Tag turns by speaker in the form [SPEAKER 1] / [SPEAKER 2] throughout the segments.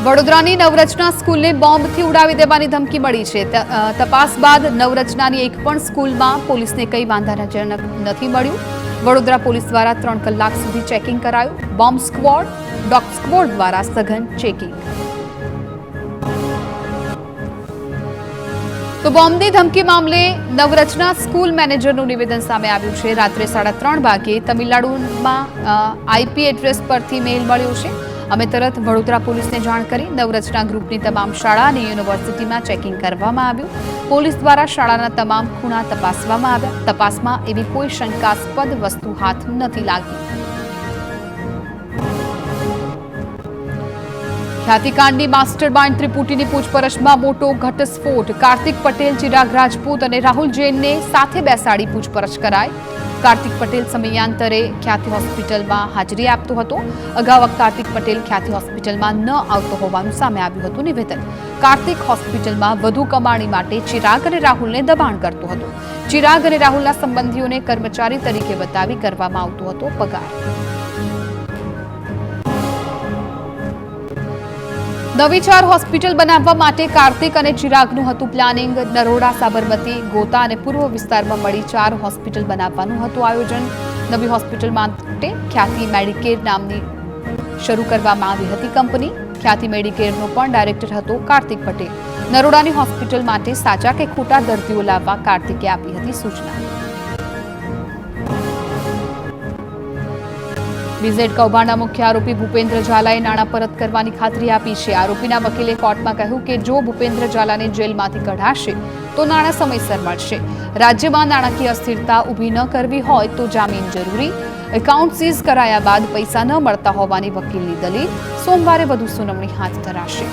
[SPEAKER 1] વડોદરાની નવરચના સ્કૂલને બોમ્બથી ઉડાવી દેવાની ધમકી મળી છે। તપાસ બાદ નવરચનાની એક પણ સ્કૂલમાં પોલીસને કંઈ વાંધાજનક નથી મળ્યું। વડોદરા પોલીસ દ્વારા 3 કલાક સુધી ચેકિંગ કરાયું। બોમ્બ સ્ક્વોડ, ડોગ સ્ક્વોડ દ્વારા સઘન ચેકિંગ। તો બોમ્બની ધમકી મામલે નવરચના સ્કૂલ મેનેજરનું નિવેદન સામે આવ્યું છે। રાત્રે 3:30 વાગે તમિલનાડુમાં આઈપી એડ્રેસ પરથી મેલ મળ્યો છે। અમે તરત વડોદરા પોલીસને જાણ કરી નવરચના ગ્રુપની તમામ શાળા અને યુનિવર્સિટીમાં ચેકિંગ કરવામાં આવ્યું। પોલીસ દ્વારા શાળાના તમામ ખૂણા તપાસવામાં આવ્યા। તપાસમાં એવી કોઈ શંકાસ્પદ વસ્તુ હાથ નથી લાગી। ખ્યાતિકાંડની માસ્ટરમાઇન્ડ ત્રિપુટીની પૂછપરછમાં મોટો ઘટસ્ફોટ। કાર્તિક પટેલ, ચિરાગ રાજપૂત અને રાહુલ જૈનને સાથે બેસાડી પૂછપરછ કરાઈ। કાર્તિક પટેલ સમયાંતરે ખ્યાતિ હોસ્પિટલમાં હાજરી આપતો હતો। અગાઉ કાર્તિક પટેલ ખ્યાતિ હોસ્પિટલમાં ન આવતો હોવાનું સામે આવ્યું હતું નિવેદન। કાર્તિક હોસ્પિટલમાં વધુ કમાણી માટે ચિરાગ અને રાહુલને દબાણ કરતો હતો। ચિરાગ અને રાહુલના સંબંધીઓને કર્મચારી તરીકે બતાવી કરવામાં આવતો હતો પગાર। નવી 4 હોસ્પિટલ બનાવવા માટે કાર્તિક અને ચિરાગનું હતું પ્લાનિંગ। નરોડા, સાબરમતી, ગોતા અને પૂર્વ વિસ્તારમાં મળી 4 હોસ્પિટલ બનાવવાનું હતું આયોજન। નવી હોસ્પિટલ માટે ખ્યાતિ મેડિકેર નામની શરૂ કરવામાં આવી હતી કંપની। ખ્યાતિ મેડિકેરનો પણ ડાયરેક્ટર હતો કાર્તિક પટેલ। નરોડાની હોસ્પિટલ માટે સાચા કે ખોટા દર્દીઓ લાવવા કાર્તિકે આપી હતી સૂચના। બીઝેડ કૌભાંડના મુખ્ય આરોપી ભૂપેન્દ્ર ઝાલાએ નાણાં પરત કરવાની ખાતરી આપી છે। આરોપીના વકીલે કોર્ટમાં કહ્યું કે જો ભૂપેન્દ્ર ઝાલાને જેલમાંથી કઢાશે તો નાણાં સમયસર મળશે। રાજ્યમાં નાણાકીય અસ્થિરતા ઊભી ન કરવી હોય તો જામીન જરૂરી। એકાઉન્ટ સીઝ કરાયા બાદ પૈસા ન મળતા હોવાની વકીલની દલીલ। સોમવારે વધુ સુનાવણી હાથ ધરાશે।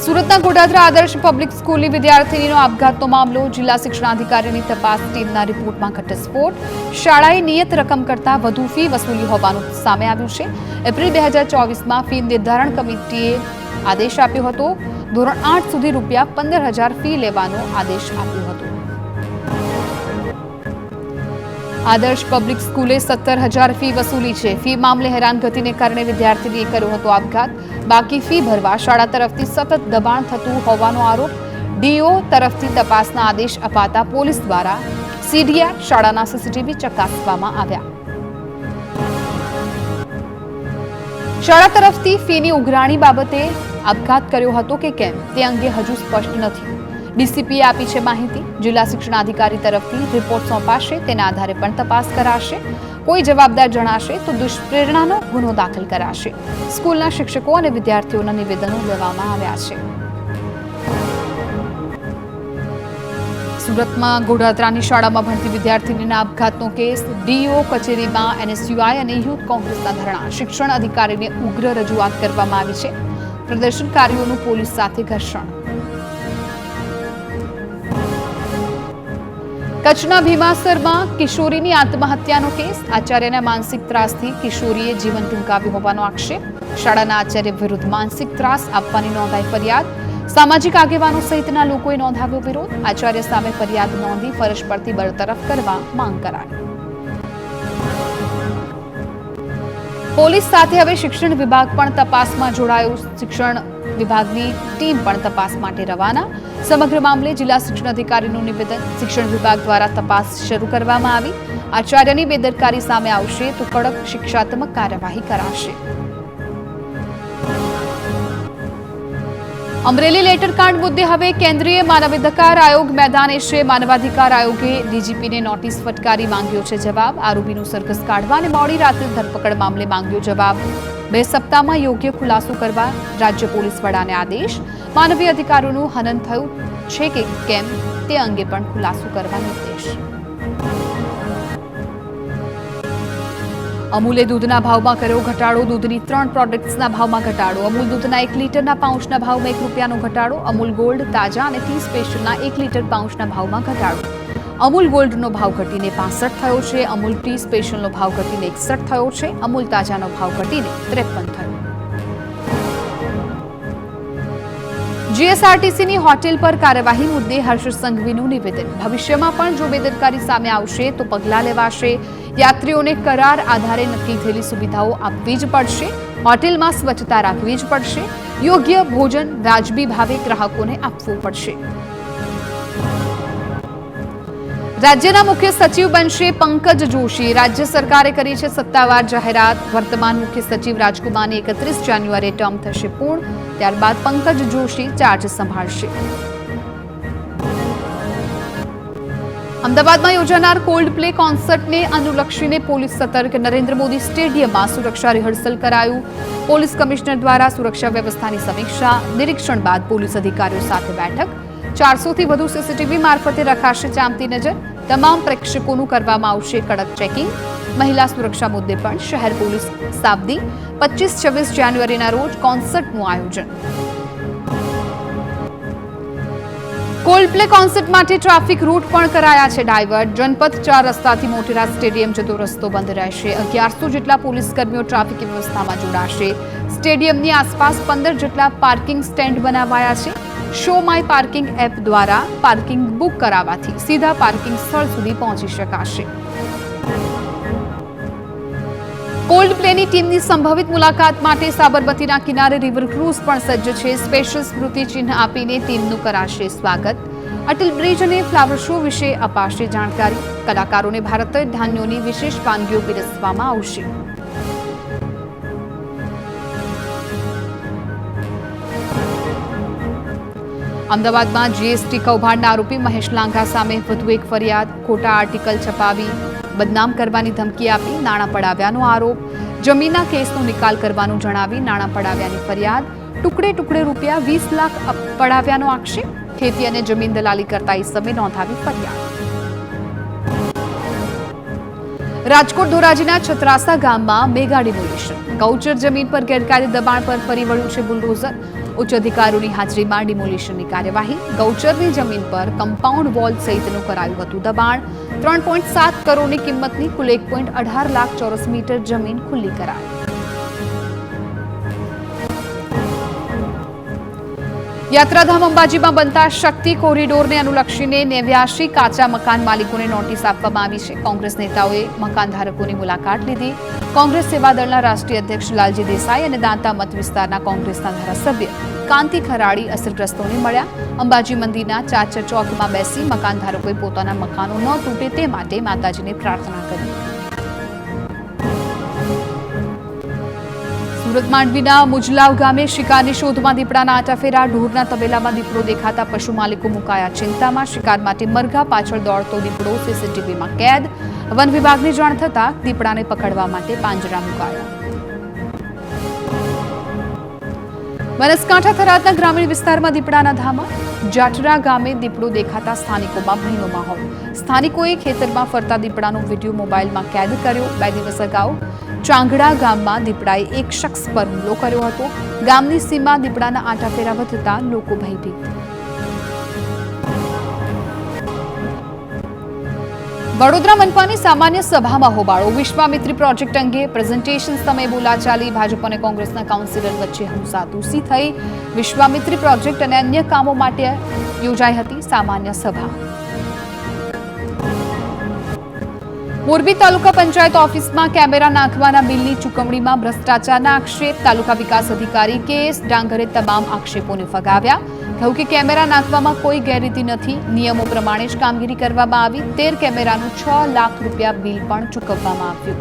[SPEAKER 1] સુરતના ગોડાદરા આદર્શ પબ્લિક સ્કૂલની વિદ્યાર્થીનીનો આપઘાતનો મામલો। જિલ્લા શિક્ષણાધિકારીની તપાસ ટીમના રિપોર્ટમાં ઘટસ્ફોટ। શાળાએ નિયત રકમ કરતાં વધુ ફી વસૂલી હોવાનું સામે આવ્યું છે। એપ્રિલ 2024માં ફી નિર્ધારણ કમિટીએ આદેશ આપ્યો હતો। ધોરણ 8 સુધી ₹15,000 ફી લેવાનો આદેશ આપ્યો હતો। આદર્શ પબ્લિક સ્કૂલે 17,000 ફી વસૂલી છે। ફી મામલે હેરાનગતિને કારણે વિદ્યાર્થીનીએ કર્યો હતો આપઘાત। બાકી ફી ભરવા શાળા તરફથી સતત દબાણ થતું હોવાનો આરોપ। ડીઓ તરફથી તપાસના આદેશ અપાતા પોલીસ દ્વારા સીડીઆર શાળાના સીસીટીવી ચકાસવામાં આવ્યા। શાળા તરફથી ફીની ઉઘરાણી બાબતે આપઘાત કર્યો હતો કે કેમ તે અંગે હજુ સ્પષ્ટ નથી। ડીસીપીએ આપી છે માહિતી। જિલ્લા શિક્ષણાધિકારી તરફથી રિપોર્ટ સોંપાશે, તેના આધારે પણ તપાસ કરાશે। કોઈ જવાબદાર જણાશે તો દુષ્પ્રેરણાનો ગુનો દાખલ કરાશે। સ્કૂલના શિક્ષકો અને વિદ્યાર્થીઓના નિવેદનો લેવામાં આવ્યા છે। સુરતમાં ગોડાદરાની શાળામાં ભણતી વિદ્યાર્થીનીના આપઘાતનો કેસ। ડીઓ કચેરીમાં એનએસયુઆઈ અને યુથ કોંગ્રેસના ધરણા। શિક્ષણ અધિકારીને ઉગ્ર રજૂઆત કરવામાં આવી છે। પ્રદર્શનકારીઓનું પોલીસ સાથે ઘર્ષણ। કચ્છના ભીમાસરમાં કિશોરીની આત્મહત્યાનો કેસ। આચાર્યના માનસિક ત્રાસથી કિશોરીએ જીવન ટૂંકાવ્યું હોવાનો આક્ષેપ। શાળાના આચાર્ય વિરુદ્ધ માનસિક ત્રાસ આપવાની નોંધાઈ ફરિયાદ। સામાજિક આગેવાનો સહિતના લોકોએ નોંધાવ્યો વિરોધ। આચાર્ય સામે ફરિયાદ નોંધી ફરજ પરથી બરતરફ કરવા માંગ કરાઈ। પોલીસ સાથે હવે શિક્ષણ વિભાગ પણ તપાસમાં જોડાયું। શિક્ષણ વિભાગની ટીમ પણ તપાસ માટે રવાના। સમગ્ર મામલે જિલ્લા શિક્ષણ અધિકારીનું નિવેદન। શિક્ષણ વિભાગ દ્વારા તપાસ શરૂ કરવામાં આવી। આચાર્યની બેદરકારી સામે આવશે તો કડક શિક્ષાત્મક કાર્યવાહી કરાશે। અમરેલી લેટરકાંડ મુદ્દે હવે કેન્દ્રીય માનવાધિકાર આયોગ મેદાને છે। માનવાધિકાર આયોગે ડીજીપીને નોટિસ ફટકારી માંગ્યો છે જવાબ। આરોપીનું સરઘસ કાઢવા અને મોડી રાત્રે ધરપકડ મામલે માંગ્યો જવાબ। 2 સપ્તાહમાં યોગ્ય ખુલાસો કરવા રાજ્ય પોલીસ વડાને આદેશ। માનવીય અધિકારોનું હનન થયું છે કે કેમ તે અંગે પણ ખુલાસો કરવા નિર્દેશ। અમૂલે દૂધના ભાવમાં કર્યો ઘટાડો। દૂધની 3 પ્રોડક્ટ્સના ભાવમાં ઘટાડો। અમૂલ દૂધના 1 લીટરના પાઉચના ભાવમાં ₹1નો ઘટાડો। અમૂલ ગોલ્ડ, તાજા અને ટી સ્પેશિયલના 1 લીટર પાઉચના ભાવમાં ઘટાડો। અમૂલ ગોલ્ડનો ભાવ ઘટીને 65 થયો છે। અમૂલ ટી સ્પેશિયલનો ભાવ ઘટીને 61 થયો છે। અમૂલ તાજાનો ભાવ ઘટીને 53 થયો। જીએસઆરટીસીની હોટેલ પર કાર્યવાહી મુદ્દે હર્ષ સંઘવીનું નિવેદન. ભવિષ્યમાં પણ જો બેદરકારી સામે આવશે તો પગલાં લેવાશે. યાત્રીઓને કરાર આધારે નક્કી થયેલી સુવિધાઓ આપવી જ પડશે. હોટેલમાં સ્વચ્છતા રાખવી જ પડશે. યોગ્ય ભોજન વાજબી ભાવે ગ્રાહકોને આપવું પડશે. રાજ્યના મુખ્ય સચિવ બનશે પંકજ જોશી. રાજ્ય સરકારે કરી છે સત્તાવાર જાહેરાત. વર્તમાન મુખ્ય સચિવ રાજકુમારની 31 જાન્યુઆરીએ ટર્મ થશે પૂર્ણ. ત્યારબાદ પંકજ જોશી ચાર્જ સંભાળશે. અમદાવાદમાં યોજાનાર કોલ્ડ પ્લે કોન્સર્ટને અનુલક્ષીને પોલીસ સતર્ક. નરેન્દ્ર મોદી સ્ટેડિયમમાં સુરક્ષા રિહર્સલ કરાયું. પોલીસ કમિશનર દ્વારા સુરક્ષા વ્યવસ્થાની સમીક્ષા. નિરીક્ષણ બાદ પોલીસ અધિકારીઓ સાથે બેઠક. 400થી વધુ સીસીટીવી મારફતે રખાશે ચાંપતી નજર. તમામ પ્રેક્ષકોનું કરવામાં આવશે કડક ચેકિંગ. મહિલા સુરક્ષા મુદ્દે પણ શહેર પોલીસ સાબદી. 25-26 જાન્યુઆરીના રોજ કોન્સર્ટનું આયોજન. કોલ્ડ પ્લે કોન્સર્ટ માટે ટ્રાફિક રૂટ પણ કરાયા છે ડાયવર્ટ. જનપથ 4 રસ્તાથી મોટેરા સ્ટેડિયમ જતો રસ્તો બંધ રહેશે. 1100 જેટલા પોલીસ કર્મીઓ ટ્રાફિક વ્યવસ્થામાં જોડાશે. સ્ટેડિયમની આસપાસ 15 જેટલા પાર્કિંગ સ્ટેન્ડ બનાવાયા છે. શો માય પાર્કિંગ એપ દ્વારા પાર્કિંગ બુક કરાવવાથી સીધા પાર્કિંગ સ્થળ સુધી પહોંચી શકાશે. કોલ્ડ પ્લેની ટીમની સંભવિત મુલાકાત માટે સાબરમતીના કિનારે રિવર ક્રૂઝ પણ સજ્જ છે. સ્પેશિયલ સ્મૃતિ ચિહ્ન આપીને ટીમનું કરાશે સ્વાગત. અટલ બ્રિજ અને ફ્લાવર શો વિશે અપાશે જાણકારી. કલાકારોને ભારતીય ધાન્યોની વિશેષ વાનગીઓ પીરસવામાં આવશે. અમદાવાદમાં જીએસટી કૌભાંડના આરોપી મહેશ લાંઘા સામે વધુ એક ફરિયાદ. ખોટા આર્ટિકલ છપાવી બદનામ કરવાની ધમકી આપી નાણાં પડાવ્યાનો આરોપ. જમીનના કેસનો નિકાલ કરવાનું જણાવી નાણાં પડાવ્યાની ફરિયાદ. ટુકડે ટુકડે રૂપિયા 20 લાખ પડાવ્યાનો આક્ષેપ. ખેતી અને જમીન દલાલી કરતા ઇસમે નોંધાવી ફરિયાદ. રાજકોટ ધોરાજીના છત્રાસા ગામમાં મેગા ડિમોલિશન. ગૌચર જમીન પર ગેરકાયદે દબાણ પર ફરી વળ્યું છે બુલડોઝર. ઉચ્ચ અધિકારીઓની હાજરીમાં ડિમોલિશનની કાર્યવાહી. ગૌચરની જમીન પર કમ્પાઉન્ડ વોલ સહિતનું કરાયું હતું દબાણ. 3.7 કરોડની કિંમતની કુલ 1.18 લાખ ચોરસ મીટર જમીન ખુલ્લી કરાઈ. યાત્રાધામ અંબાજીમાં બનતા શક્તિ કોરિડોરને અનુલક્ષીને 89 કાચા મકાન માલિકોને નોટિસ આપવામાં આવી છે. કોંગ્રેસ નેતાઓએ મકાનધારકોની મુલાકાત લીધી. કોંગ્રેસ સેવાદળના રાષ્ટ્રીય અધ્યક્ષ લાલજી દેસાઈ અને દાંતા મત વિસ્તારના કોંગ્રેસના ધારાસભ્ય કાંતિ ખરાડી અસરગ્રસ્તોને મળ્યા. અંબાજી મંદિરના ચાચર ચોકમાં બેસી મકાનધારકોએ પોતાના મકાનો ન તૂટે તે માટે માતાજીને પ્રાર્થના કરી. સુરત માંડવીના મુજલાવ ગામે શિકારની શોધમાં દીપડાના આટાફેરા. ઢોરના તબેલામાં દીપડો દેખાતા પશુ માલિકો મુકાયા ચિંતામાં. શિકાર માટે મરઘા પાછળ દોડતો દીપડો સીસીટીવીમાં કેદ. વન વિભાગને જાણ થતાં દીપડાને પકડવા માટે પાંજરા મુકાયા. બનાસકાંઠા થરાદના ગ્રામીણ વિસ્તારમાં દીપડાના ધામા. જાટરા ગામે દીપડો દેખાતા સ્થાનિકોમાં ભયનો માહોલ. સ્થાનિકોએ ખેતરમાં ફરતા દીપડાનો વિડીયો મોબાઈલમાં કેદ કર્યો. 2 દિવસ અગાઉ ચાંગડા ગામમાં દીપડાએ એક શખ્સ પર હુમલો કર્યો હતો. ગામની સીમા દીપડાના આટાફેરા વધતા લોકો ભયભીત. વડોદરા મનપાની સામાન્ય સભામાં હોબાળો. વિશ્વામિત્રી પ્રોજેક્ટ અંગે પ્રેઝન્ટેશન સમયે બોલાચાલી. ભાજપ અને કોંગ્રેસના કાઉન્સિલર વચ્ચે હુંસાતુસી થઈ. વિશ્વામિત્રી પ્રોજેક્ટ અને અન્ય કામો માટે યોજાઈ હતી સામાન્ય સભા. મોરબી તાલુકા પંચાયત ઓફિસમાં કેમેરા નાખવાના બિલની ચૂકવણીમાં ભ્રષ્ટાચારના આક્ષેપ. તાલુકા વિકાસ અધિકારી કે.એસ. ડાંગરે તમામ આક્ષેપોને ફગાવ્યા. કહ્યું કે કેમેરા નાખવામાં કોઈ ગેરરીતિ નથી. નિયમો પ્રમાણે જ કામગીરી કરવામાં આવી. 13 કેમેરાનું 6 લાખ રૂપિયા બિલ પણ ચૂકવવામાં આવ્યું.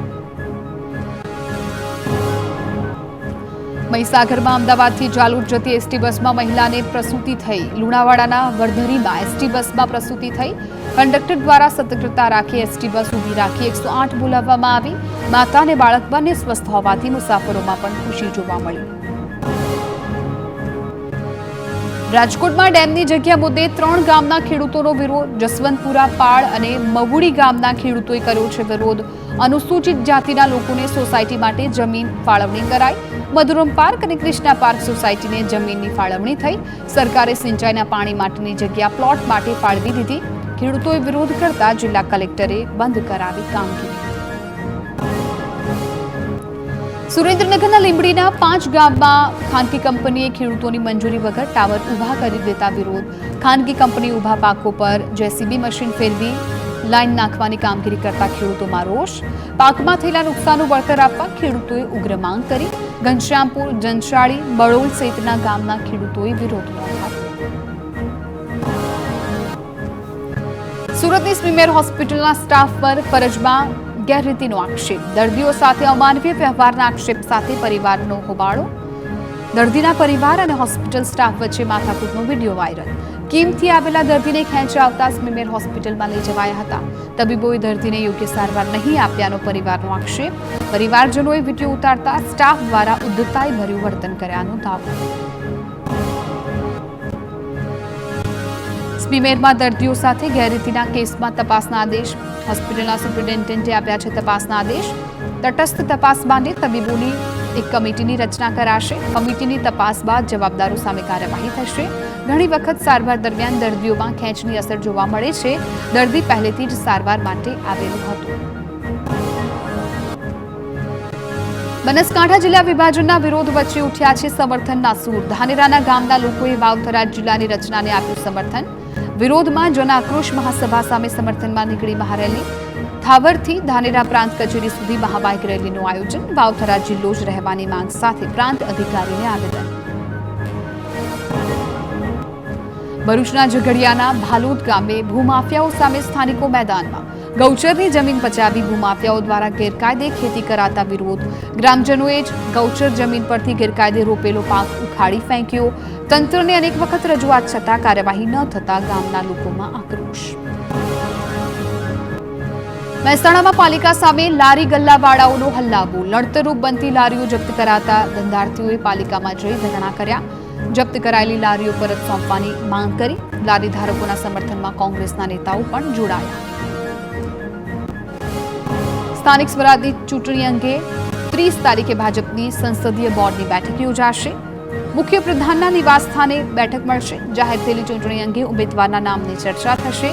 [SPEAKER 1] મહીસાગરમાં અમદાવાદથી જાલોદ જતી એસટી બસમાં મહિલાને પ્રસૂતિ થઈ. લુણાવાડાના વરધરીમાં એસટી બસમાં પ્રસૂતિ થઈ. કંડક્ટર દ્વારા સતર્કતા રાખી એસટી બસ ઊભી રાખી 108 બોલાવવામાં આવી. માતા અને બાળક બંને સ્વસ્થ હોવાથી મુસાફરોમાં પણ ખુશી જોવા મળી. રાજકોટમાં ડેમની જગ્યા મુદ્દે 3 ગામના ખેડૂતોનો વિરોધ. જસવંતપુરા, પાળ અને મવુડી ગામના ખેડૂતોએ કર્યો છે વિરોધ. અનુસૂચિત જાતિના લોકોને સોસાયટી માટે જમીન ફાળવણી કરાઈ. મધુરમ પાર્ક અને કૃષ્ણા પાર્ક સોસાયટીને જમીનની ફાળવણી થઈ. સરકારે સિંચાઈના પાણી માટેની જગ્યા પ્લોટ માટે ફાળવી દીધી. ખેડૂતોએ વિરોધ કરતા જિલ્લા કલેક્ટરે બંધ કરાવી કામગીરી. સુરેન્દ્રનગરના લીંબડીના 5 ગામમાં ખાનગી કંપનીએ ખેડૂતોની મંજૂરી વગર ટાવર ઊભા કરી દેતા વિરોધ. ખાનગી કંપની ઊભા પાકો પર જેસીબી મશીન ફેરવી લાઈન નાખવાની કામગીરી કરતા ખેડૂતોમાં રોષ. પાકમાં થયેલા નુકસાનનું વળતર આપવા ખેડૂતોએ ઉગ્ર માંગ કરી. ઘનશ્યામપુર, જનશાળી, બળોલ સહિતના ગામના ખેડૂતોએ વિરોધ નોંધાવ્યો. સુરતની સ્મીમેર હોસ્પિટલના સ્ટાફ પર ફરજમાં ગેરરીતિનો આક્ષેપ. દર્દીઓ સાથે અમાનવીય વ્યવહારના આક્ષેપ સાથે પરિવારનો હોબાળો. દર્દીના પરિવાર અને હોસ્પિટલ સ્ટાફ વચ્ચે માથાકૂટનો વિડીયો વાયરલ. કીમથી આવેલા દર્દીને ખેંચી આવતા સ્મીમેર હોસ્પિટલમાં લઈ જવાયા હતા. તબીબોએ દર્દીને યોગ્ય સારવાર નહીં આપ્યાનો પરિવારનો આક્ષેપ. પરિવારજનોએ વિડીયો ઉતારતા સ્ટાફ દ્વારા ઉદ્ધતાઈભર્યું વર્તન કર્યાનો દાવો. સ્મીમેરમાં દર્દીઓ સાથે ગેરરીતિના કેસમાં તપાસના આદેશ. હોસ્પિટલના સુપ્રિન્ટેન્ડન્ટે આપ્યા છે તપાસના આદેશ. તટસ્થ તપાસ માટે તબીબોની એક કમિટીની રચના કરાશે. કમિટીની તપાસ બાદ જવાબદારો સામે કાર્યવાહી થશે. ઘણી વખત સારવાર દરમિયાન દર્દીઓમાં ખેંચની અસર જોવા મળે છે. દર્દી પહેલેથી જ સારવાર માટે આવેલું હતું. બનાસકાંઠા જિલ્લા વિભાજનના વિરોધ વચ્ચે ઉઠ્યા છે સમર્થનના સૂર. ધાનેરાના ગામના લોકોએ વાવથરા જિલ્લાની રચનાને આપ્યું સમર્થન. વિરોધમાં જન આક્રોશ મહાસભા સામે સમર્થનમાં નીકળી મહારેલી. થાવરથી ધાનેરા પ્રાંત કચેરી સુધી મહાબાઇક રેલીનું આયોજન. વાવથરા જિલ્લો જ રહેવાની માંગ સાથે પ્રાંત અધિકારીને આવેદન. ભરૂચના ઝઘડિયાના ભાલોદ ગામે ભૂમાફિયાઓ સામે સ્થાનિકો મેદાનમાં. ગૌચરની જમીન પચાવી ભૂમાફિયાઓ દ્વારા ગેરકાયદે ખેતી કરાતા વિરોધ. ગ્રામજનોએ જ ગૌચર જમીન પરથી ગેરકાયદે રોપેલો પાક ઉખાડી ફેંક્યો. તંત્રને અનેક વખત રજૂઆત છતાં કાર્યવાહી ન થતા ગામના લોકોમાં આક્રોશ. મહેસાણામાં પાલિકા સામે લારી ગલ્લાવાળાઓનો હલ્લાબોલ. નડતરરૂપ બનતી લારીઓ જપ્ત કરાતા ધંધાર્થીઓએ પાલિકામાં જઈ ધરણા કર્યા. જપ્ત કરાયેલી લારીઓ પરત સોંપવાની માંગ કરી. લારી ધારકોના સમર્થનમાં કોંગ્રેસના નેતાઓ પણ જોડાયા. સ્થાનિક સ્વરાજની ચૂંટણી અંગે 30 તારીખે ભાજપની સંસદીય બોર્ડની બેઠક યોજાશે. મુખ્ય પ્રધાનના નિવાસસ્થાને બેઠક મળશે. જાહેર થયેલી ચૂંટણી અંગે ઉમેદવારના નામની ચર્ચા થશે.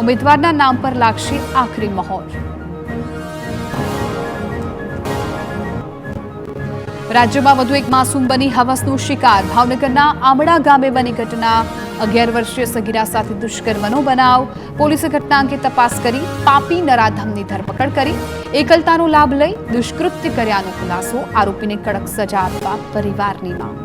[SPEAKER 1] ઉમેદવારના નામ પર લાગશે આખરી મહોર. રાજ્યમાં વધુ એક માસૂમ બની હવસનો શિકાર. ભાવનગરના આમડા ગામે બની ઘટના. 11 વર્ષીય સગીરા સાથે દુષ્કર્મનો બનાવ. પોલીસે ઘટના અંગે તપાસ કરી પાપી નરાધમની ધરપકડ કરી. એકલતાનો લાભ લઈ દુષ્કૃત્ય કર્યાનો ખુલાસો. આરોપીને કડક સજા આપવા પરિવારની માંગ.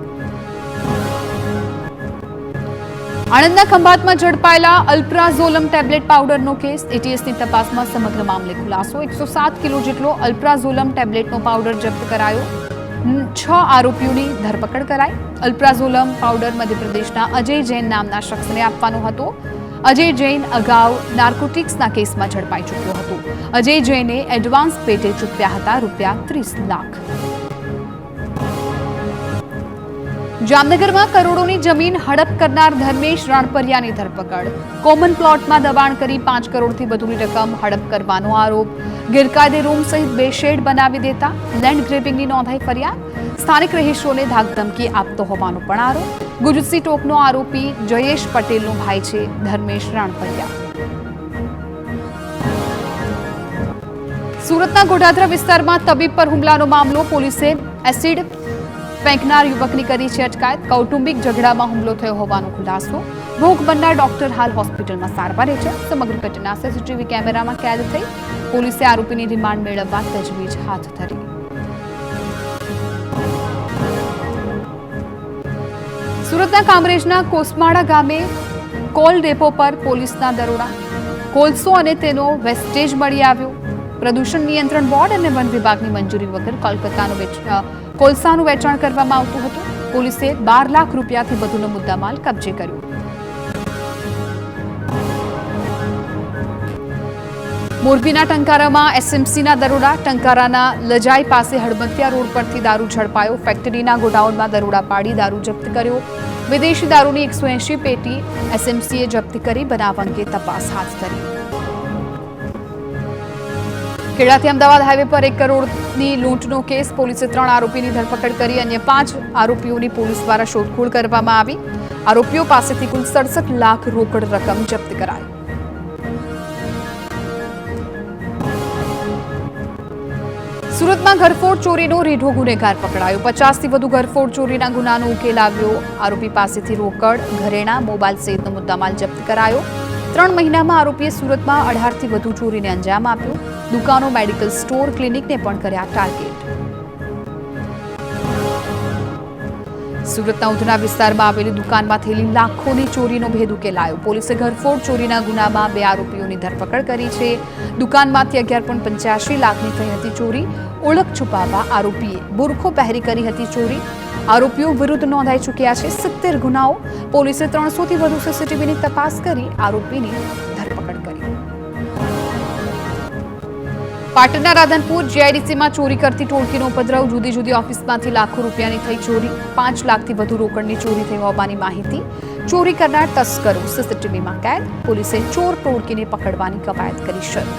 [SPEAKER 1] આણંદના ખંભાતમાં ઝડપાયેલા અલ્પ્રાઝોલમ ટેબ્લેટ પાવડરનો કેસ. એટીએસની તપાસમાં સમગ્ર મામલે ખુલાસો. 107 કિલો જેટલો અલ્પ્રાઝોલમ ટેબ્લેટનો પાવડર જપ્ત કરાયો. 6 આરોપીઓની ધરપકડ કરાઈ. અલ્પ્રાઝોલમ પાવડર મધ્યપ્રદેશના અજય જૈન નામના શખ્સને આપવાનો હતો. અજય જૈન અગાઉ નાર્કોટિક્સના કેસમાં ઝડપાઈ ચૂક્યો હતો. અજય જૈને એડવાન્સ પેટે ચૂકવ્યા હતા ₹30 લાખ. જામનગરમાં કરોડોની જમીન હડપ કરનાર ધર્મેશ રાણપરિયાની ધરપકડ. કોમન પ્લોટમાં દબાણ કરી 5 કરોડથી વધુની રકમ હડપ કરવાનો આરોપ. ગેરકાયદે રૂમ સહિત 2 શેડ બનાવી દેતા લેન્ડ ગ્રેબિંગની નોંધાઈ ફરિયાદ. સ્થાનિક રહીશોને ધાકધમકી આપતો હોવાનો પણ આરોપ. ગુજસી ટોકનો આરોપી જયેશ પટેલનો ભાઈ છે ધર્મેશ રાણપરિયા. સુરતના ગોઢાદરા વિસ્તારમાં તબીબ પર હુમલાનો મામલો. પોલીસે એસિડ ફેંકનાર યુવકની કરી છે અટકાયત. કૌટુંબિક ઝઘડામાં હુમલો થયો હોવાનો ખુલાસો. ભોગ બનનાર ડોક્ટર હાલ હોસ્પિટલમાં સારવાર હેઠળ. સમગ્ર ઘટના સીસીટીવી કેમેરામાં કેદ થઈ. પોલીસે આરોપીની રિમાન્ડ મેળવવા તજવીજ હાથ ધરી. સુરતના કામરેજના કોસમાળા ગામે કોલ ડેપો પર પોલીસના દરોડા. કોલસો અને તેનો વેસ્ટેજ મળી આવ્યો. પ્રદૂષણ નિયંત્રણ બોર્ડ અને વન વિભાગની મંજૂરી વગર કોલસાનું વેચાણ કરવામાં આવતું હતું. પોલીસે 12 લાખ રૂપિયાથી વધુનો મુદ્દામાલ કબજે કર્યો. મોરબીના ટંકારામાં એસએમસીના દરોડા. ટંકારાના લજાઈ પાસે હડમતિયા રોડ પરથી દારૂ ઝડપાયો. ફેક્ટરીના ગોડાઉનમાં દરોડા પાડી દારૂ જપ્ત કર્યો. વિદેશી દારૂની 180 પેટી એસએમસીએ જપ્ત કરી બનાવ અંગે તપાસ હાથ ધરી. ખેડાથી અમદાવાદ હાઈવે પર 1 કરોડની લૂંટનો કેસ. પોલીસે 3 આરોપીની ધરપકડ કરી. અન્ય 5 આરોપીઓની પોલીસ દ્વારા શોધખોળ કરવામાં આવી. આરોપીઓ પાસેથી કુલ 67 લાખ રોકડ રકમ જપ્ત કરાઈ. સુરતમાં ઘરફોડ ચોરીનો રીઢો ગુનેગાર પકડાયો. 50થી વધુ ઘરફોડ ચોરીના ગુનાનો ઉકેલ આવ્યો. આરોપી પાસેથી રોકડ, ઘરેણા, મોબાઈલ સહિતનો મુદ્દામાલ જપ્ત કરાયો. 3 મહિનામાં આરોપીએ સુરતમાં 18થી વધુ ચોરીને અંજામ આપ્યો. દુકાનો, મેડિકલ સ્ટોર, ક્લિનિકને પણ કર્યા ટાર્ગેટ. સુરતના ઉધના વિસ્તારમાં આવેલી દુકાનમાં થયેલી લાખોની ચોરીનો ભેદ ઉકેલાયો. પોલીસે ઘરફોડ ચોરીના ગુનામાં 2 આરોપીઓની ધરપકડ કરી છે. દુકાનમાંથી 11.85 લાખની થઈ હતી ચોરી. ઓળખ છુપાવવા આરોપીએ બુરખો પહેરી કરી હતી ચોરી. આરોપીઓ વિરુદ્ધ નોંધાઈ ચૂક્યા છે 70 ગુનાઓ. પોલીસે 300થી વધુ સીસીટીવીની તપાસ કરી આરોપીની ધરપકડ કરી. પાટણના રાધનપુર જીઆઈડીસીમાં ચોરી કરતી ટોળકીનો ઉપદ્રવ. જુદી જુદી ઓફિસમાંથી લાખો રૂપિયાની થઈ ચોરી. 5 લાખથી વધુ રોકડની ચોરી થઈ હોવાની માહિતી. ચોરી કરનાર તસ્કરો સીસીટીવીમાં કેદ. પોલીસે ચોર ટોળકીને પકડવાની કવાયત કરી શરૂ.